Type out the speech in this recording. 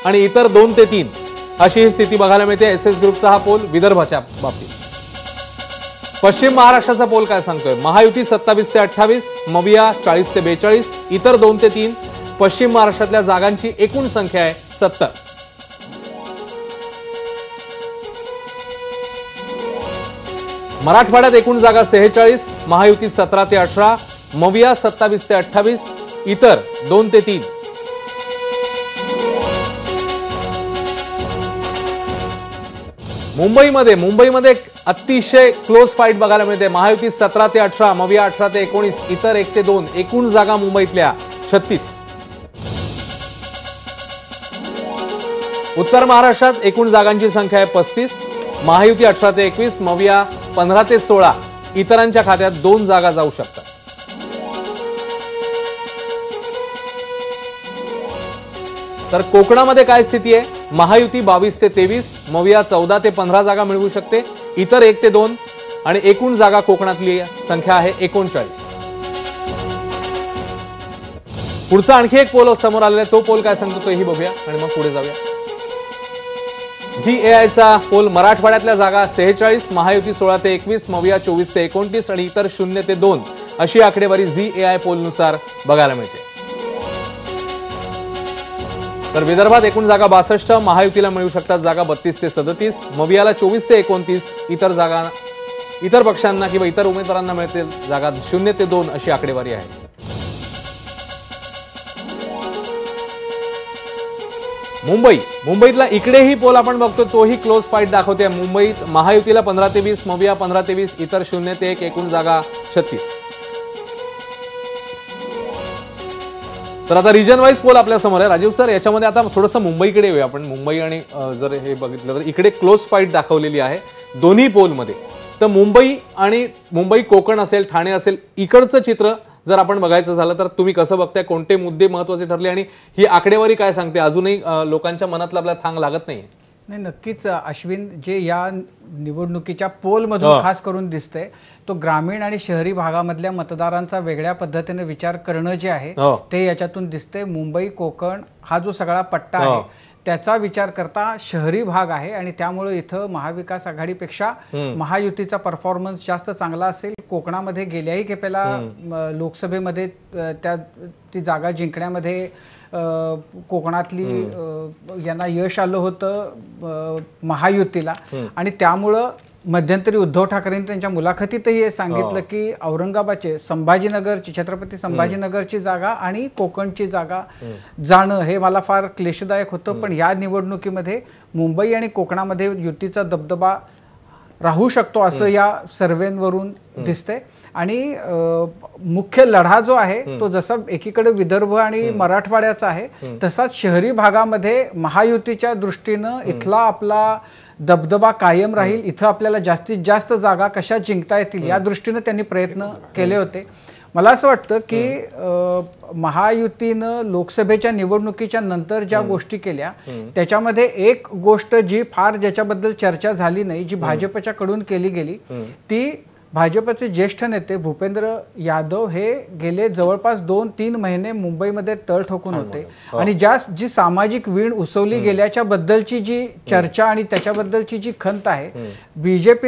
आणि इतर 2 ते 3 अशी ही स्थिती बघायला मिळते। एसएस ग्रुपचा हा पोल विदर्भाच्या बाबतीत। पश्चिम महाराष्ट्राचा पोल काय सांगतोय? महायुती 27 ते 28, मविया 40 ते 42, इतर 2 ते 3। पश्चिम महाराष्ट्रातल्या जागांची एकूण संख्या आहे 70। मराठवाड्यात एकूण जागा 46, महायुती 17 ते 18, मविया 27 ते 28, इतर 2 ते 3। मुंबईमध्ये अतिशय क्लोज फाईट बघायला मिळते। महायुती 17 ते 18, मविया 18 ते 19, इतर 1 ते 2। एकूण जागा मुंबईतल्या 36। उत्तर महाराष्ट्रात एकूण जागांची संख्या आहे 35, महायुती 18 ते 21, मविया 15 ते 16, इतरांच्या खात्यात 2 जागा जाऊ शकतात। तर कोकणामध्ये काय स्थिती आहे? महायुती 22 ते 23, मविया 14 ते 15 जागा मिळवू शकते, इतर 1 ते 2, आणि एकूण जागा कोकणातली संख्या आहे 39। पुढचा आणखी एक पोल समोर आलेला आहे, तो पोल काय सांगतो तोही बघूया आणि मग पुढे जाऊया। जीएआयचा पोल मराठवाड्यातल्या जागा 46, महायुती 16 ते 21, मविया 24 ते 29 आणि इतर 0 ते 2 अशी आकडेवारी जीएआय पोलनुसार बघायला मिळते। तर विदर्भात एकूण जागा 62, महायुतीला मिळू शकतात जागा 32 ते 37, मवियाला 24 ते 29, इतर पक्षांना किंवा इतर उमेदवारांना मिळतील जागा 0 ते 2 अशी आकडेवारी आहे। मुंबईतला इकडेही पोल आपण बघतो, तोही क्लोज फाईट दाखवते। मुंबईत महायुतीला 15 ते 20, मविया 15 ते 20, इतर 0 ते 1, एकूण जागा 36। तर आता रिजन वाईज पोल आपल्या समोर आहे। राजीव सर, याच्यामध्ये आता थोडंसं मुंबईकडे येऊया आपण। मुंबई आणि जर हे बघितलं तर इकडे क्लोज फाईट दाखवलेली आहे दोन्ही पोलमध्ये। तर मुंबई कोकण असेल, ठाणे असेल, इकडचं चित्र जर आपण बघायचं झालं तर तुम्ही कसं बघताय? कोणते मुद्दे महत्त्वाचे ठरले आणि ही आकडेवारी काय सांगते? अजूनही लोकांच्या मनातला आपल्याला थांग लागत नाहीये। नाही, नक्कीच अश्विन, जे या निवडणुकीच्या पोलमधून खास करून दिसतंय तो ग्रामीण आणि शहरी भागामधल्या मतदारांचा वेगळ्या पद्धतीने विचार करणं जे आहे ते याच्यातून दिसतंय। मुंबई कोकण हा जो सगळा पट्टा आहे त्याचा विचार करता शहरी भाग आहे आणि त्यामुळे इथं महाविकास आघाडीपेक्षा महायुतीचा परफॉर्मन्स जास्त चांगला असेल। कोकणामध्ये गेल्याही खेपेला लोकसभेमध्ये ती जागा जिंकण्यामध्ये कोकणातली यांना यश आलं होतं महायुतीला, आणि त्यामुळं मध्यंतरी उद्धव ठाकरेंनी त्यांच्या मुलाखतीतही हे सांगितलं की औरंगाबादचे छत्रपती संभाजीनगरची जागा आणि कोकणची जागा जाणं हे मला फार क्लेशदायक होतं। पण या निवडणुकीमध्ये मुंबई आणि कोकणामध्ये युतीचा दबदबा राहू शकतो असं या सर्वेवरून दिसतंय। आणि मुख्य लढा जो आहे तो जसा एकीकडे विदर्भ आणि मराठवाड्याचा आहे, तसाच शहरी भागामध्ये महायुतीच्या दृष्टीनं इथला आपला दबदबा कायम राहील। इथं आपल्याला जास्तीत जास्त जागा कशा जिंकता येतील या दृष्टीनं त्यांनी प्रयत्न केले होते। मला असं वाटतं की महायुतीनं लोकसभेच्या निवडणुकीच्या नंतर ज्या गोष्टी केल्या त्याच्यामध्ये एक गोष्ट जी फार ज्याच्याबद्दल चर्चा झाली नाही, जी भाजपच्या कडून केली गेली, ती भाजपचे ज्येष्ठ नेते भूपेंद्र यादव हे गेले जवळपास 2-3 महिने मुंबईमध्ये तळ ठोकून होते आणि जी सामाजिक वीण उसवली गेल्याच्या बद्दलची जी चर्चा आणि त्याच्याबद्दलची जी खंत आहे, बीजेपी